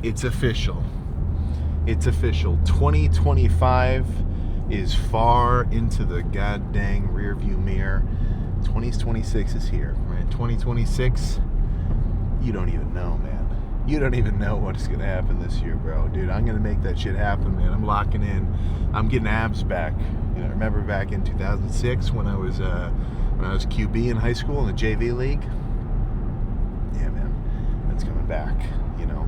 It's official. It's official. 2025 is far into the goddamn rearview mirror. 2026 is here, right? 2026, you don't even know, man. You don't even know what's going to happen this year, bro. Dude, I'm going to make that shit happen, man. I'm locking in. I'm getting abs back. You know, remember back in 2006 when I was QB in high school in the JV league? Yeah, man. That's coming back, you know.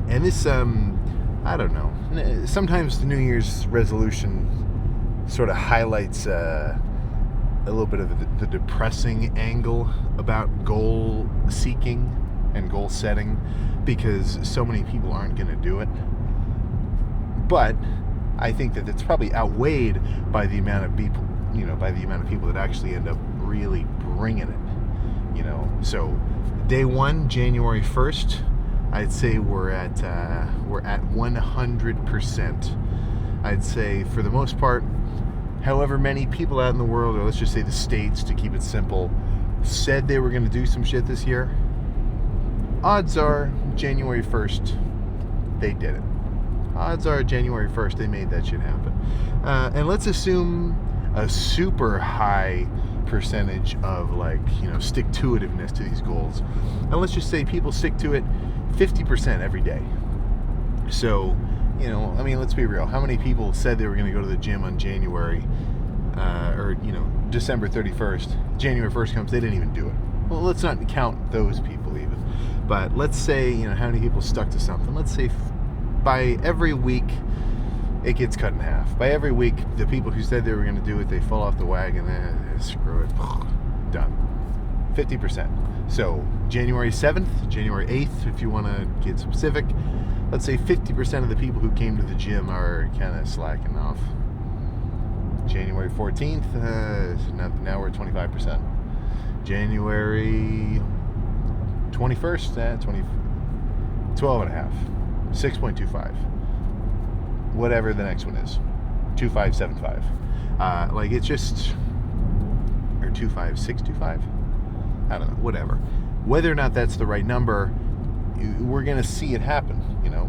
And this, I don't know. Sometimes the New Year's resolution sort of highlights a little bit of the depressing angle about goal seeking and goal setting, because so many people aren't going to do it. But I think that it's probably outweighed by the amount of people, by the amount of people that actually end up really bringing it, So day one, January 1st, I'd say we're at 100%. I'd say for the most part, however many people out in the world, or let's just say the States to keep it simple, said they were going to do some shit this year, odds are January 1st they did it. Odds are January 1st they made that shit happen. And let's assume a super high percentage of stick-to-itiveness to these goals. And let's just say people stick to it 50% every day. So, let's be real. How many people said they were going to go to the gym on January, December 31st? January 1st comes, they didn't even do it. Well, let's not count those people even. But let's say, how many people stuck to something. Let's say by every week, it gets cut in half. By every week, the people who said they were going to do it, they fall off the wagon. Screw it. Done. 50%. So January 7th, January 8th, if you want to get specific, let's say 50% of the people who came to the gym are kind of slacking off. January 14th, now we're at 25%. January 21st, 12 and a half. 6.25. Whatever the next one is. 2575. It's just, or 25625. I don't know, whatever. Whether or not that's the right number, we're going to see it happen.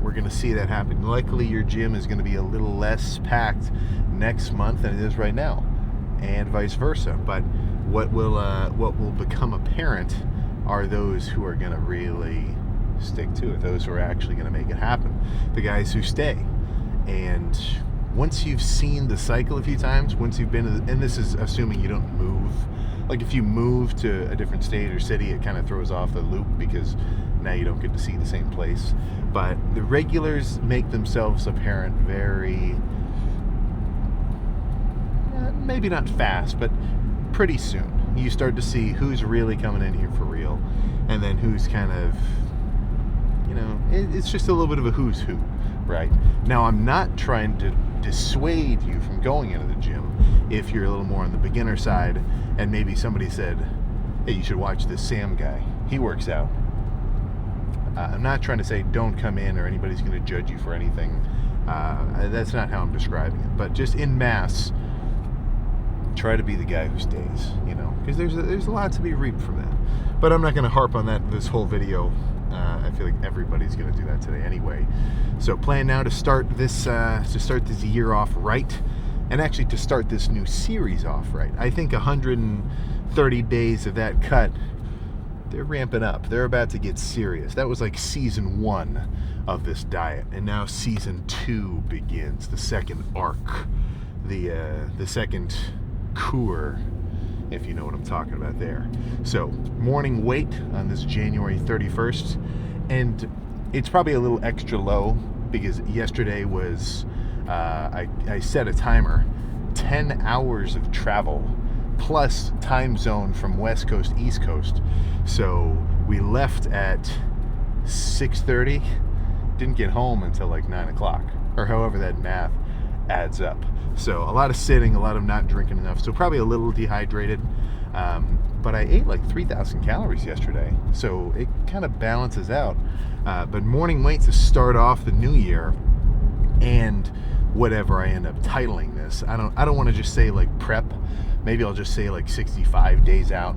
We're going to see that happen. Likely your gym is going to be a little less packed next month than it is right now, and vice versa. But what will become apparent are those who are going to really stick to it, those who are actually going to make it happen, the guys who stay. And once you've seen the cycle a few times, once you've been, and this is assuming you don't move, like if you move to a different state or city, it kind of throws off the loop because now you don't get to see the same place. But the regulars make themselves apparent very, maybe not fast, but pretty soon. You start to see who's really coming in here for real, and then who's kind of, it's just a little bit of a who's who, right? Now, I'm not trying to dissuade you from going into the gym if you're a little more on the beginner side, and maybe somebody said, hey, you should watch this Sam guy. He works out. I'm not trying to say don't come in or anybody's going to judge you for anything. That's not how I'm describing it. But just in mass, try to be the guy who stays, because there's a lot to be reaped from that. But I'm not going to harp on that this whole video. I feel like everybody's going to do that today anyway. So plan now to start this year off right, and actually to start this new series off right. I think 130 days of that cut, they're ramping up. They're about to get serious. That was like season 1 of this diet, and now season 2 begins. The second arc, the second cure, if you know what I'm talking about there. So morning weight on this January 31st, and it's probably a little extra low because yesterday was I set a timer, 10 hours of travel plus time zone from West Coast, East Coast. So we left at 6:30, didn't get home until like 9 o'clock, or however that math adds up. So a lot of sitting, a lot of not drinking enough, so probably a little dehydrated. But I ate like 3,000 calories yesterday, so it kind of balances out. But morning weight to start off the new year, and whatever I end up titling this, I don't want to just say like prep. Maybe I'll just say like 65 days out,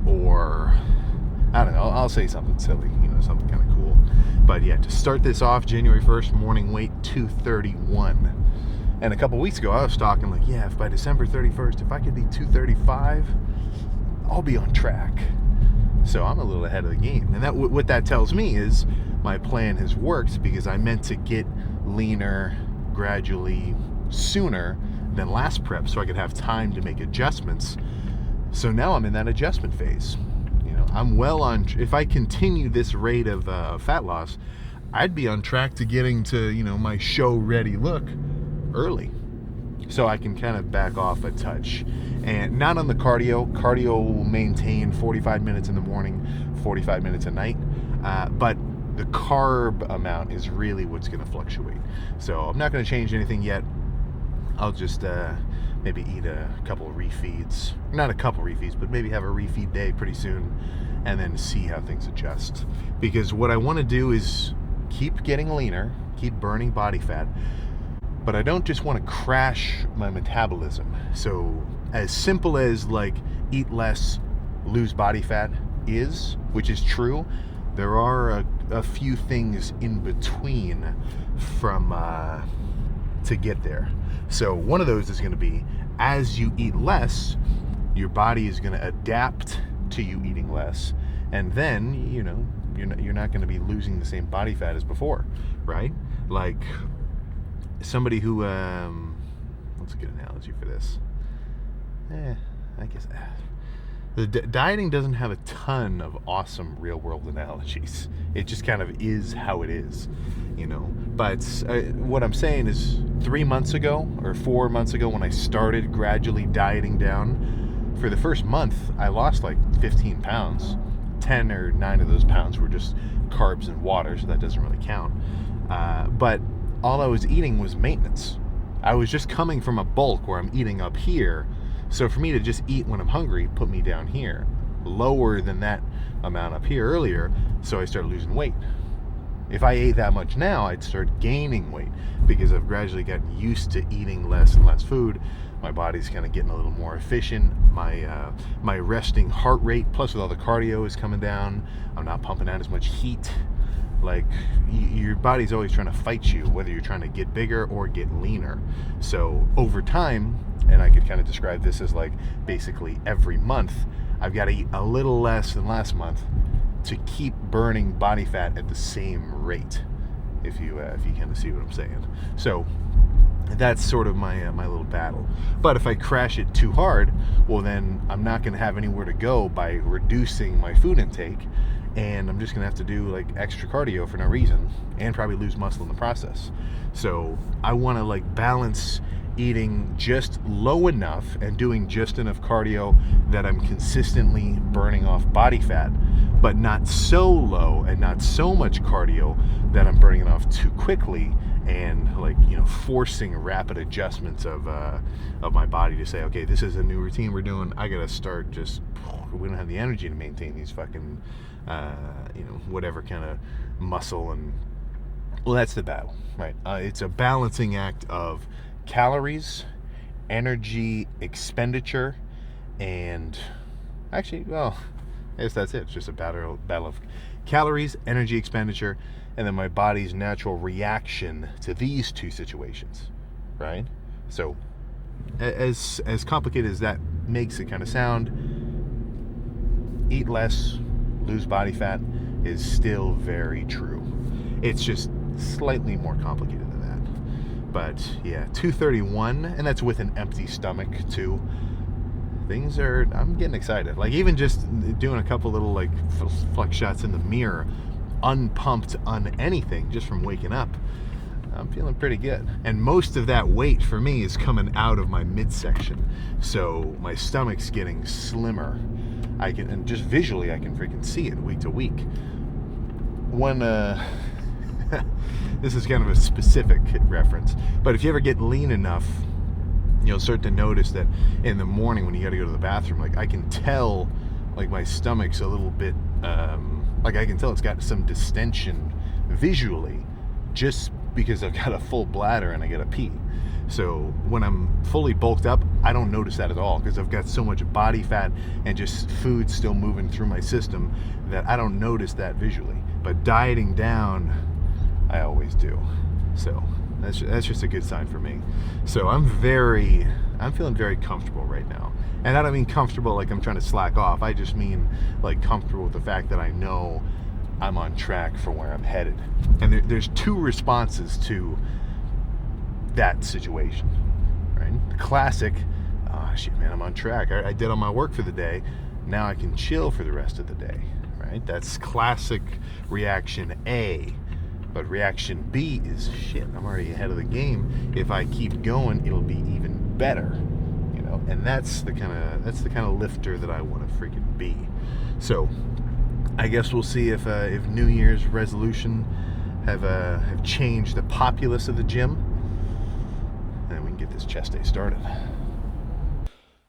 or I don't know, I'll say something silly, something kind of cool. But yeah, to start this off, January 1st, morning weight 231. And a couple weeks ago, I was talking like, yeah, if by December 31st, if I could be 235, I'll be on track. So I'm a little ahead of the game. And what that tells me is my plan has worked, because I meant to get leaner gradually sooner than last prep so I could have time to make adjustments. So now I'm in that adjustment phase. I'm well on, if I continue this rate of fat loss, I'd be on track to getting to, my show ready look early. So I can kind of back off a touch. And not on the cardio. Cardio will maintain 45 minutes in the morning, 45 minutes at night. But the carb amount is really what's going to fluctuate. So I'm not going to change anything yet. I'll just maybe eat a couple of refeeds. Not a couple refeeds, but maybe have a refeed day pretty soon, and then see how things adjust. Because what I want to do is keep getting leaner, keep burning body fat, but I don't just want to crash my metabolism. So as simple as like eat less, lose body fat is, which is true, there are a few things in between from to get there. So one of those is going to be, as you eat less, your body is going to adapt to you eating less, and then you're not going to be losing the same body fat as before, right? Like somebody who what's a good analogy for this? I guess the dieting doesn't have a ton of awesome real world analogies. It just kind of is how it is, but what I'm saying is 3 months ago or 4 months ago, when I started gradually dieting down, for the first month I lost like 15 pounds. 10 or 9 of those pounds were just carbs and water, so that doesn't really count. But all I was eating was maintenance. I was just coming from a bulk where I'm eating up here, so for me to just eat when I'm hungry put me down here, lower than that amount up here earlier, so I started losing weight. If I ate that much now, I'd start gaining weight, because I've gradually gotten used to eating less and less food. My body's kind of getting a little more efficient. My resting heart rate, plus with all the cardio, is coming down. I'm not pumping out as much heat. Like, your body's always trying to fight you, whether you're trying to get bigger or get leaner. So over time, and I could kind of describe this as like basically every month, I've got to eat a little less than last month to keep burning body fat at the same rate, if you kind of see what I'm saying. So that's sort of my little battle. But if I crash it too hard, well, then I'm not going to have anywhere to go by reducing my food intake, and I'm just going to have to do like extra cardio for no reason, and probably lose muscle in the process. So I want to like balance eating just low enough and doing just enough cardio that I'm consistently burning off body fat, but not so low and not so much cardio that I'm burning it off too quickly, and like forcing rapid adjustments of my body to say, okay, this is a new routine we're doing. I gotta start we don't have the energy to maintain these fucking whatever kind of muscle. And well, that's the battle, right? It's a balancing act of calories, energy expenditure, and actually, well, I guess that's it. It's just a battle of calories, energy expenditure, and then my body's natural reaction to these two situations, right? So as complicated as that makes it kind of sound, eat less, lose body fat is still very true. It's just slightly more complicated than that. But yeah, 231, and that's with an empty stomach too. I'm getting excited. Like, even just doing a couple little like flex shots in the mirror, unpumped on anything, just from waking up, I'm feeling pretty good. And most of that weight for me is coming out of my midsection, so my stomach's getting slimmer. And just visually I can freaking see it week to week. This is kind of a specific reference, but if you ever get lean enough, you'll start to notice that in the morning when you got to go to the bathroom, like I can tell, like my stomach's a little bit, like I can tell it's got some distension visually, just because I've got a full bladder and I gotta pee. So when I'm fully bulked up, I don't notice that at all because I've got so much body fat and just food still moving through my system that I don't notice that visually. But dieting down, I always do. So that's just a good sign for me. So I'm feeling very comfortable right now. And I don't mean comfortable like I'm trying to slack off. I just mean like comfortable with the fact that I know I'm on track for where I'm headed. And there's two responses to that situation, right? The classic, oh shit man, I'm on track. I did all my work for the day. Now I can chill for the rest of the day, right? That's classic reaction A. But reaction B is shit, I'm already ahead of the game. If I keep going, it'll be even better. You know, and that's the kind of lifter that I want to freaking be. So I guess we'll see if New Year's resolution have changed the populace of the gym, and then we can get this chest day started.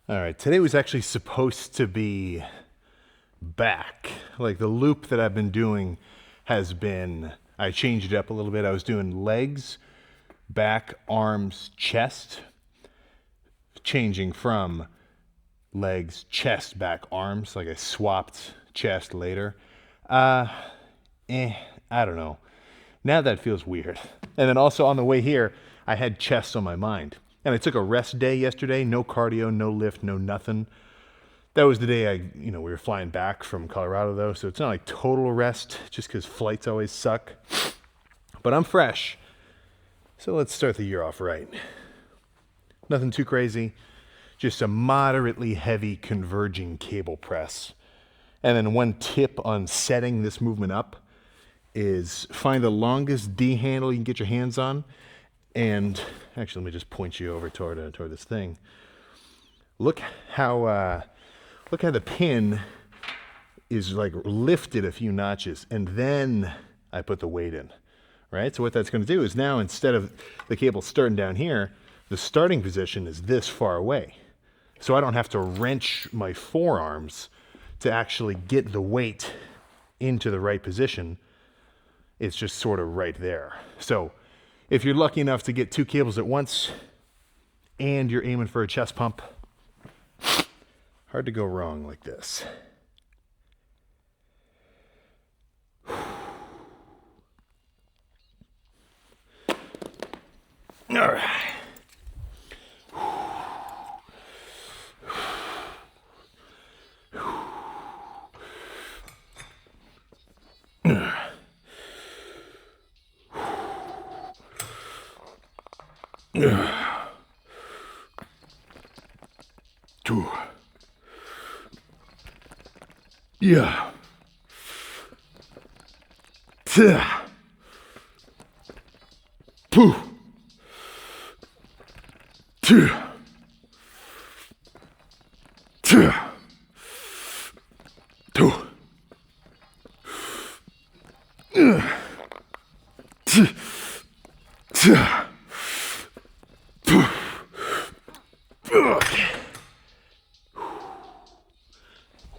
All right, today was actually supposed to be back. Like the loop that I've been doing has been, I changed it up a little bit. I was doing legs, back, arms, chest, changing from legs, chest, back, arms. Like I swapped chest later. I don't know. Now that feels weird. And then also on the way here, I had chest on my mind. And I took a rest day yesterday, no cardio, no lift, no nothing. That was the day we were flying back from Colorado though, so it's not like total rest, just because flights always suck. But I'm fresh, so let's start the year off right. Nothing too crazy, just a moderately heavy converging cable press. And then one tip on setting this movement up is find the longest D handle you can get your hands on. And actually, let me just point you over toward this thing. Look how the pin is like lifted a few notches, and then I put the weight in, right? So what that's going to do is now instead of the cable starting down here, the starting position is this far away. So I don't have to wrench my forearms to actually get the weight into the right position. It's just sort of right there. So if you're lucky enough to get two cables at once and you're aiming for a chest pump, hard to go wrong like this. All right. Two. Yeah. Pooh. Two. Two. Two.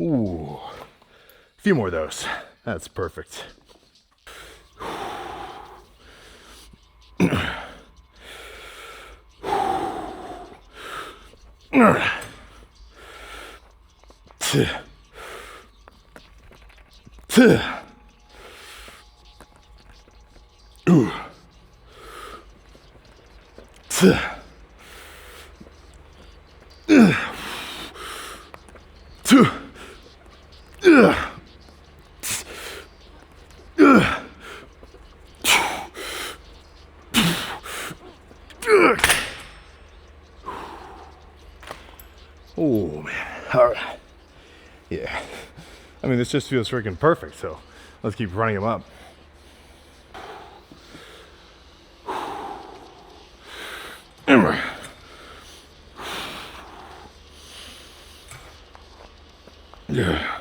Ooh, a few more of those. That's perfect. Oh man, all right. Yeah, I mean, this just feels freaking perfect, so let's keep running them up. Yeah.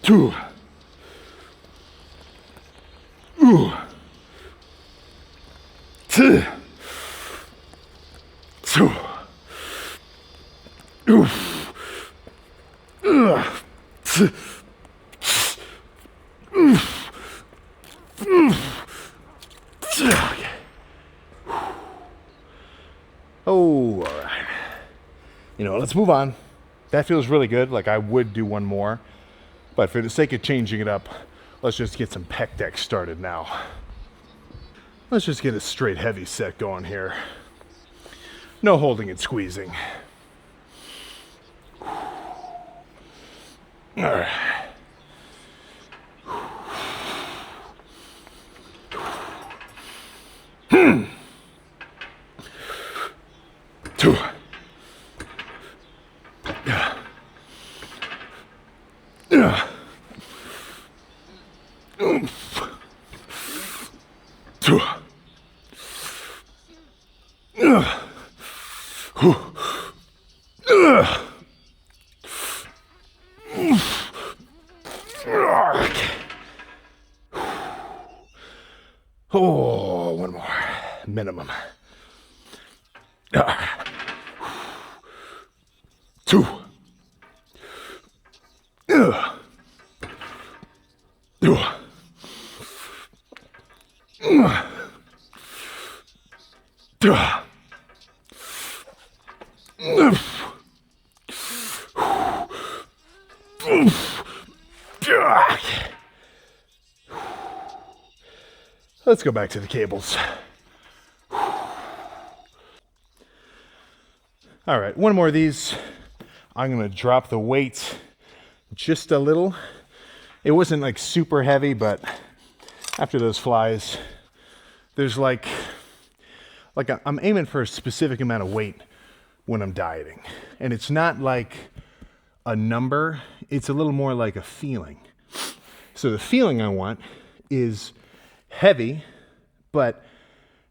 Two. Ooh. Two. Two. Oof. Oof. Oof. Oof. Okay. let's move on. That feels really good. Like I would do one more, but for the sake of changing it up, let's just get some pec deck started now. Let's just get a straight heavy set going here. No holding and squeezing. All right. Two. Yeah. Yeah. Two. Oh, one more minimum. Two. Let's go back to the cables. All right, one more of these. I'm gonna drop the weight just a little. It wasn't like super heavy, but after those flies, there's like I'm aiming for a specific amount of weight when I'm dieting. And it's not like a number, it's a little more like a feeling. So the feeling I want is heavy, but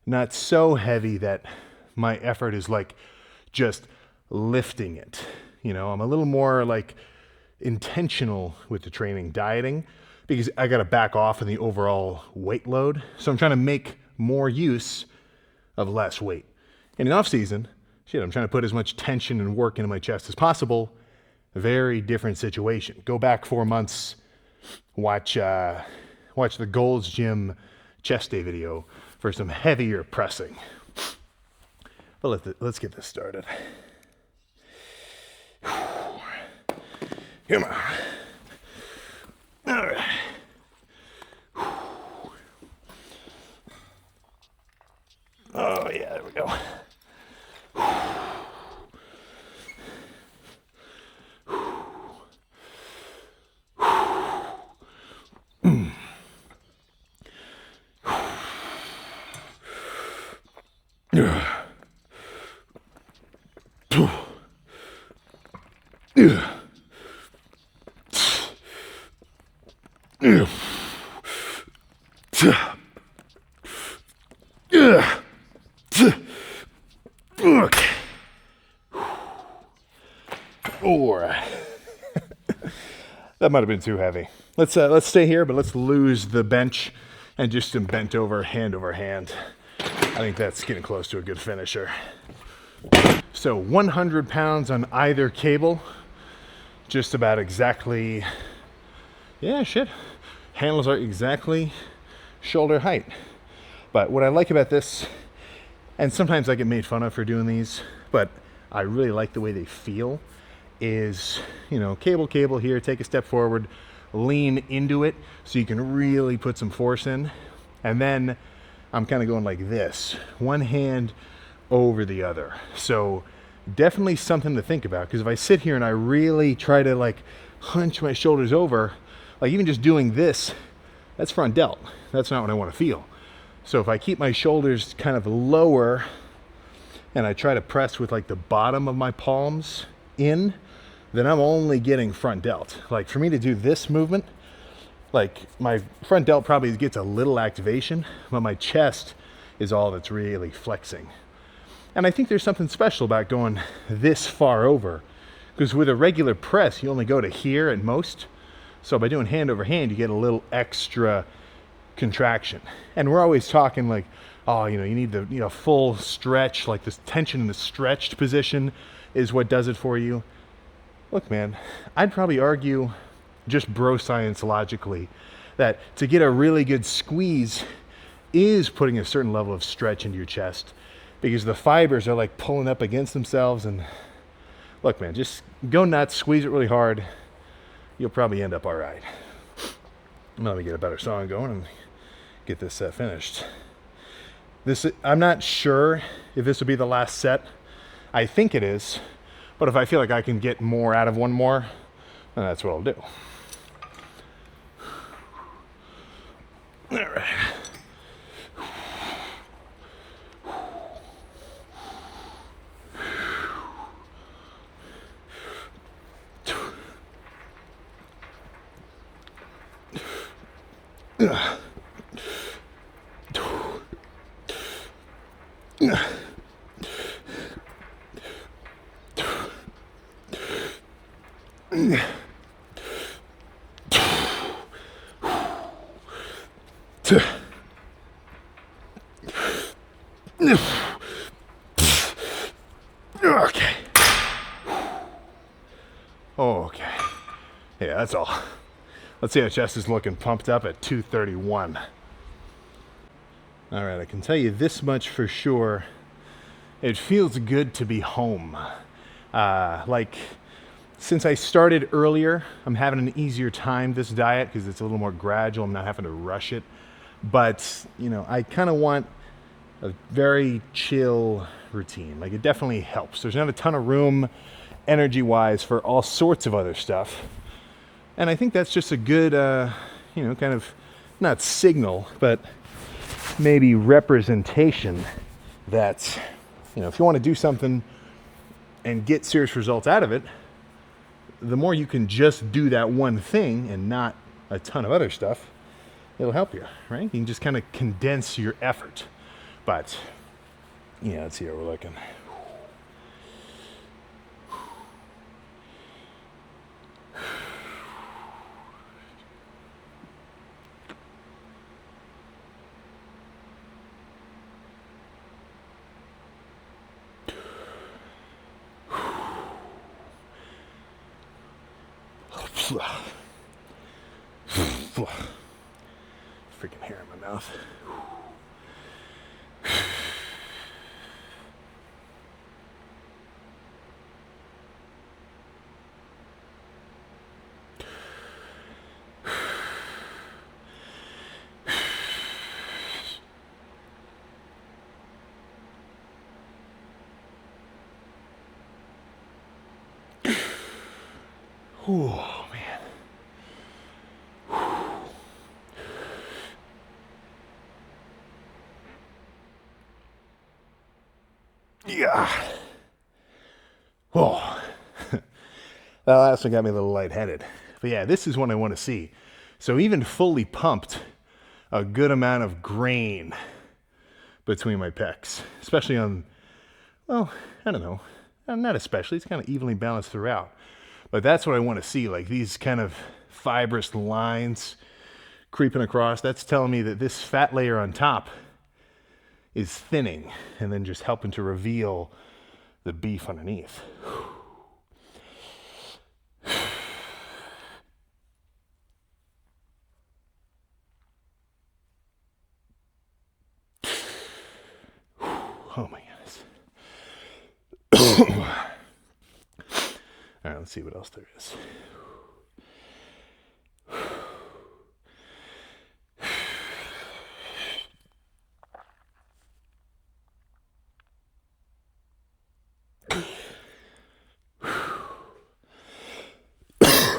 not so heavy that my effort is like just lifting it. You know, I'm a little more like intentional with the training dieting because I got to back off in the overall weight load. So I'm trying to make more use of less weight. And in off season, I'm trying to put as much tension and work into my chest as possible. A very different situation. Go back 4 months, watch the Gold's Gym chest day video for some heavier pressing. But let's get this started. Come on. All right. Oh yeah, there we go. All right. That might have been too heavy. Let's stay here, but let's lose the bench and just some bent over hand. I think that's getting close to a good finisher. So 100 pounds on either cable, just about exactly, yeah, shit. Handles are exactly shoulder height. But what I like about this, and sometimes I get made fun of for doing these, but I really like the way they feel, is, you know, cable here, take a step forward, lean into it so you can really put some force in. And then I'm kind of going like this, one hand over the other. So definitely something to think about, because if I sit here and I really try to like hunch my shoulders over, like even just doing this, that's front delt. That's not what I want to feel. So if I keep my shoulders kind of lower and I try to press with like the bottom of my palms in, then I'm only getting front delt. Like for me to do this movement, like my front delt probably gets a little activation, but my chest is all that's really flexing. And I think there's something special about going this far over, because with a regular press, you only go to here at most. So by doing hand over hand, you get a little extra contraction. And we're always talking like, oh, you know, you need the, you know, full stretch, like this tension in the stretched position is what does it for you. Look, man, I'd probably argue, just bro science logically, that to get a really good squeeze is putting a certain level of stretch into your chest, because the fibers are like pulling up against themselves, and Look, man, just go nuts, squeeze it really hard. You'll probably end up all right. Let me get a better song going and get this set finished. I'm not sure if this will be the last set. I think it is, but if I feel like I can get more out of one more, then that's what I'll do. All right. Okay. Okay. Yeah, that's all. Let's see how chest is looking. Pumped up at 231. All right, I can tell you this much for sure. It feels good to be home. Like, since I started earlier, I'm having an easier time this diet because it's a little more gradual. I'm not having to rush it. But, you know, I kind of want a very chill routine. Like, it definitely helps. There's not a ton of room energy-wise for all sorts of other stuff. And I think that's just a good, you know, kind of, not signal, but maybe representation that, you know, if you want to do something and get serious results out of it, the more you can just do that one thing and not a ton of other stuff, it'll help you, right? You can just kind of condense your effort. But, yeah, let's see how we're looking. Freaking hair in my mouth. Oh, man. Yeah. Oh. That last one got me a little lightheaded. But yeah, this is what I want to see. So even fully pumped, a good amount of grain between my pecs. Especially on, well, I don't know. Not especially. It's kind of evenly balanced throughout. But that's what I want to see, like these kind of fibrous lines creeping across. That's telling me that this fat layer on top is thinning and then just helping to reveal the beef underneath. Oh my goodness. All right, let's see what else there is.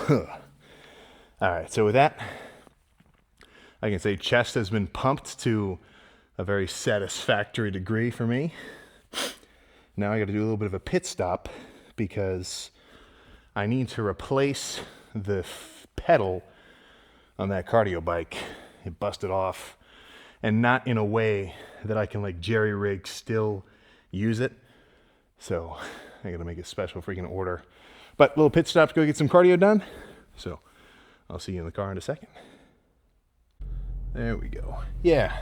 All right, so with that, I can say chest has been pumped to a very satisfactory degree for me. Now I got to do a little bit of a pit stop because I need to replace the pedal on that cardio bike. It busted off, and not in a way that I can like jerry rig still use it. So I got to make a special freaking order. But little pit stop to go get some cardio done. So I'll see you in the car in a second. There we go. Yeah,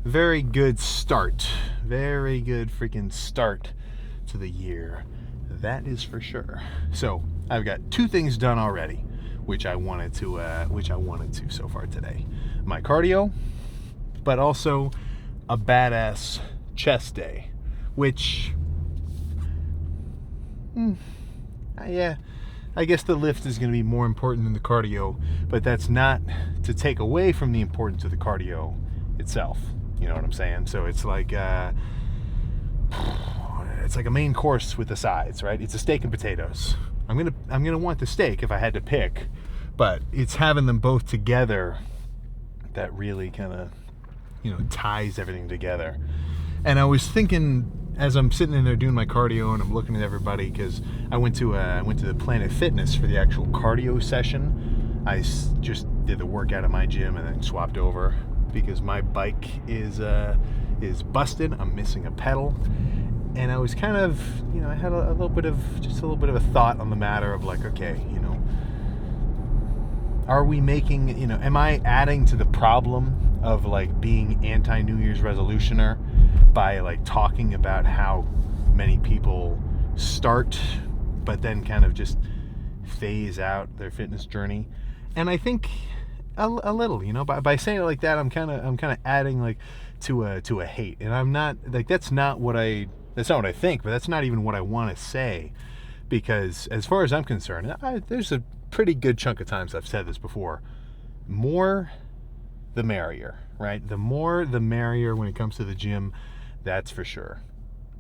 very good start. Very good freaking start to the year. That is for sure. So I've got two things done already, which I wanted to so far today. My cardio, but also a badass chest day, which yeah, I guess the lift is going to be more important than the cardio, but that's not to take away from the importance of the cardio itself. You know what I'm saying? So it's like a main course with the sides, right? It's a steak and potatoes. I'm gonna want the steak if I had to pick, but it's having them both together that really kind of, ties everything together. And I was thinking, as I'm sitting in there doing my cardio and I'm looking at everybody, because I went to the Planet Fitness for the actual cardio session. I just did the workout at my gym and then swapped over because my bike is busted. I'm missing a pedal, and I was kind of, I had a little bit of a thought on the matter of like, okay, are we making, am I adding to the problem of like being anti-New Year's resolutioner by like talking about how many people start but then kind of just phase out their fitness journey? And I think a little, by saying it like that, I'm kind of adding like to a hate, and I'm not like, that's not what I think, but that's not even what I want to say, because as far as I'm concerned, there's a pretty good chunk of times I've said this before. More the merrier, right? The more the merrier when it comes to the gym, that's for sure,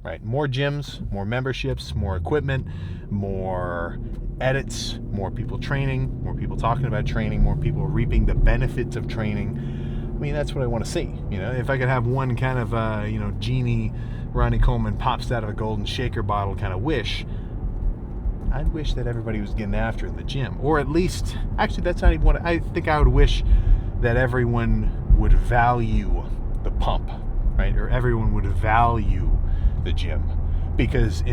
right? More gyms, more memberships, more equipment, more edits, more people training, more people talking about training, more people reaping the benefits of training. I mean, that's what I want to see. If I could have one kind of, genie Ronnie Coleman pops out of a golden shaker bottle kind of wish, I'd wish that everybody was getting after in the gym. Or at least, actually, that's not even what I think. I would wish that everyone would value the pump, right? Or everyone would value the gym. Because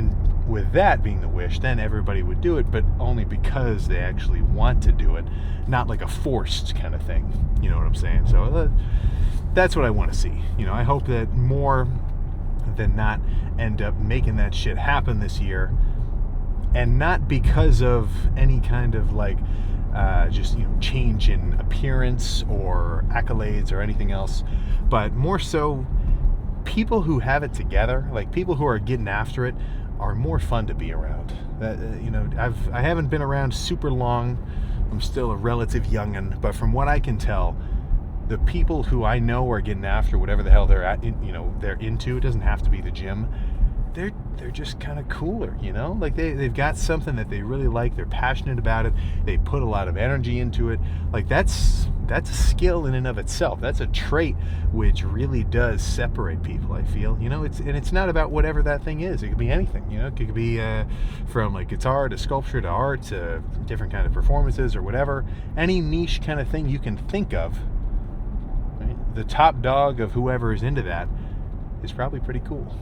with that being the wish, then everybody would do it, but only because they actually want to do it, not like a forced kind of thing. You know what I'm saying? So that's what I want to see. I hope that more than not end up making that shit happen this year. And not because of any kind of like just change in appearance or accolades or anything else, but more so people who have it together, like people who are getting after it, are more fun to be around. I haven't been around super long. I'm still a relative youngin', but from what I can tell, the people who I know are getting after whatever the hell they're at, they're into. It doesn't have to be the gym. They're just kind of cooler, like they've got something that they really like. They're passionate about it. They put a lot of energy into it. Like that's a skill in and of itself. That's a trait which really does separate people, I feel. It's not about whatever that thing is. It could be anything. It could be from like guitar to sculpture to art to different kind of performances or whatever. Any niche kind of thing you can think of. Right? The top dog of whoever is into that is probably pretty cool.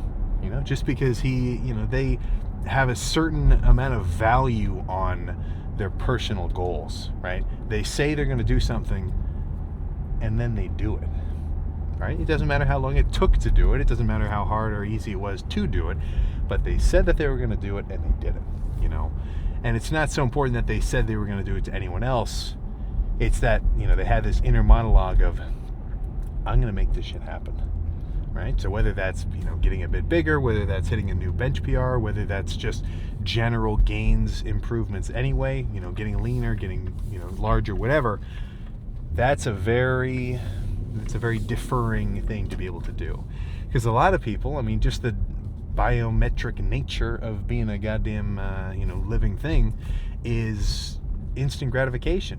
Just because they have a certain amount of value on their personal goals, right? They say they're going to do something and then they do it, right? It doesn't matter how long it took to do it. It doesn't matter how hard or easy it was to do it, but they said that they were going to do it and they did it, And it's not so important that they said they were going to do it to anyone else. It's that, they had this inner monologue of, I'm going to make this shit happen. Right? So whether that's, getting a bit bigger, whether that's hitting a new bench PR, whether that's just general gains, improvements anyway, getting leaner, getting, larger, whatever, that's a very deferring thing to be able to do. Because a lot of people, just the biometric nature of being a goddamn, living thing is instant gratification,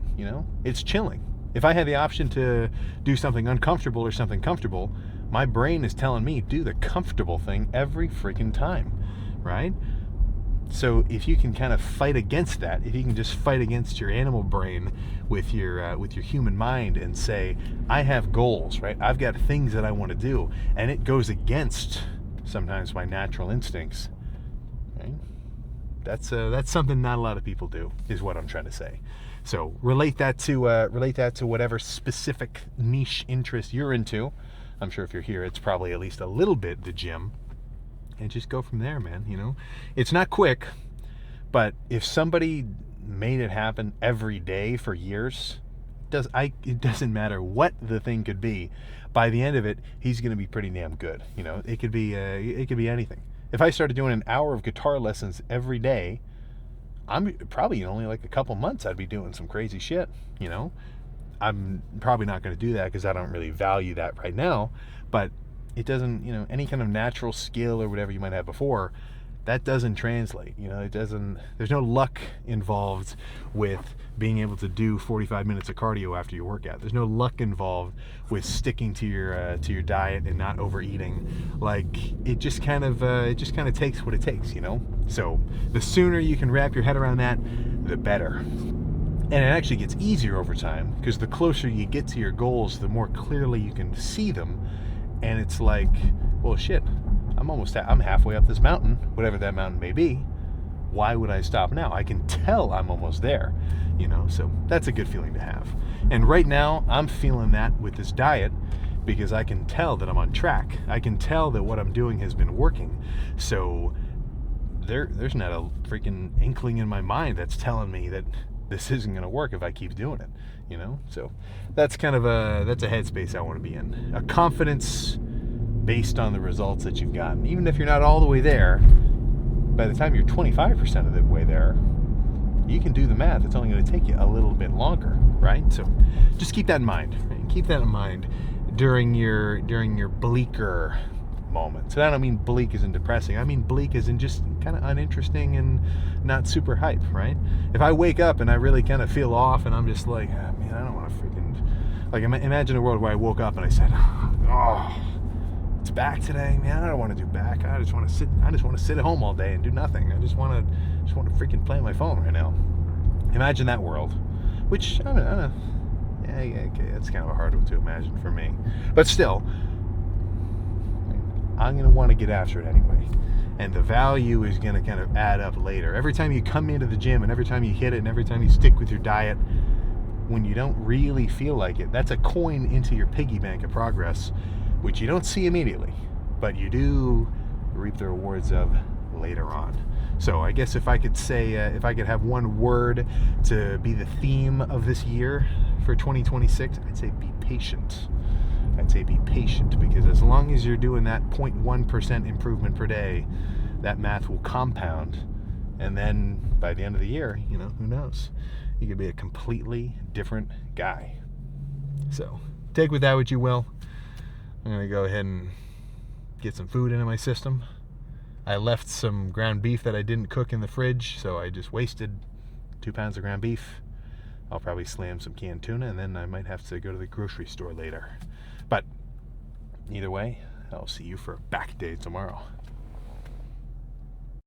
It's chilling. If I had the option to do something uncomfortable or something comfortable, my brain is telling me do the comfortable thing every freaking time, right? So if you can kind of fight against that, if you can just fight against your animal brain with your human mind and say, I have goals, right? I've got things that I want to do, and it goes against sometimes my natural instincts, right? That's something not a lot of people do, is what I'm trying to say. So relate that to whatever specific niche interest you're into. I'm sure if you're here, it's probably at least a little bit the gym, and just go from there, man. It's not quick, but if somebody made it happen every day for years, it doesn't matter what the thing could be. By the end of it, he's going to be pretty damn good. It could be anything. If I started doing an hour of guitar lessons every day, I'm probably in only like a couple months I'd be doing some crazy shit, you know. I'm probably not going to do that because I don't really value that right now, but it doesn't, you know, any kind of natural skill or whatever you might have before, that doesn't translate, you know. It doesn't, there's no luck involved with being able to do 45 minutes of cardio after your workout. There's no luck involved with sticking to your diet and not overeating. Like, it just kind of takes what it takes, you know. So the sooner you can wrap your head around that, the better. And it actually gets easier over time, because the closer you get to your goals, the more clearly you can see them. And it's like, well, shit, I'm halfway up this mountain, whatever that mountain may be. Why would I stop now? I can tell I'm almost there, you know. So that's a good feeling to have. And right now, I'm feeling that with this diet, because I can tell that I'm on track. I can tell that what I'm doing has been working. So there's not a freaking inkling in my mind that's telling me that this isn't going to work if I keep doing it, you know. So that's kind of that's a headspace I want to be in. A confidence based on the results that you've gotten. Even if you're not all the way there, by the time you're 25% of the way there, you can do the math. It's only going to take you a little bit longer, right? So just keep that in mind. Right? Keep that in mind during your bleaker moments. And I don't mean bleak as in depressing. I mean bleak as in just kind of uninteresting and not super hype, right? If I wake up and I really kind of feel off and I'm just like, oh, man, I don't want to freaking... Like, imagine a world where I woke up and I said, oh, it's back today, man. I don't want to do back. I just want to sit at home all day and do nothing. I just want to freaking play on my phone right now. Imagine that world. Which, I don't know. Yeah, okay, that's kind of a hard one to imagine for me. But still, I'm going to want to get after it anyway. And the value is going to kind of add up later. Every time you come into the gym and every time you hit it and every time you stick with your diet, when you don't really feel like it, that's a coin into your piggy bank of progress, which you don't see immediately, but you do reap the rewards of later on. So I guess if I could say, if I could have one word to be the theme of this year for 2026, I'd say be patient. I'd say be patient, because as long as you're doing that 0.1% improvement per day, that math will compound. And then by the end of the year, you know, who knows? You could be a completely different guy. So take with that what you will. I'm going to go ahead and get some food into my system. I left some ground beef that I didn't cook in the fridge, so I just wasted 2 pounds of ground beef. I'll probably slam some canned tuna, and then I might have to go to the grocery store later. But either way, I'll see you for back day tomorrow.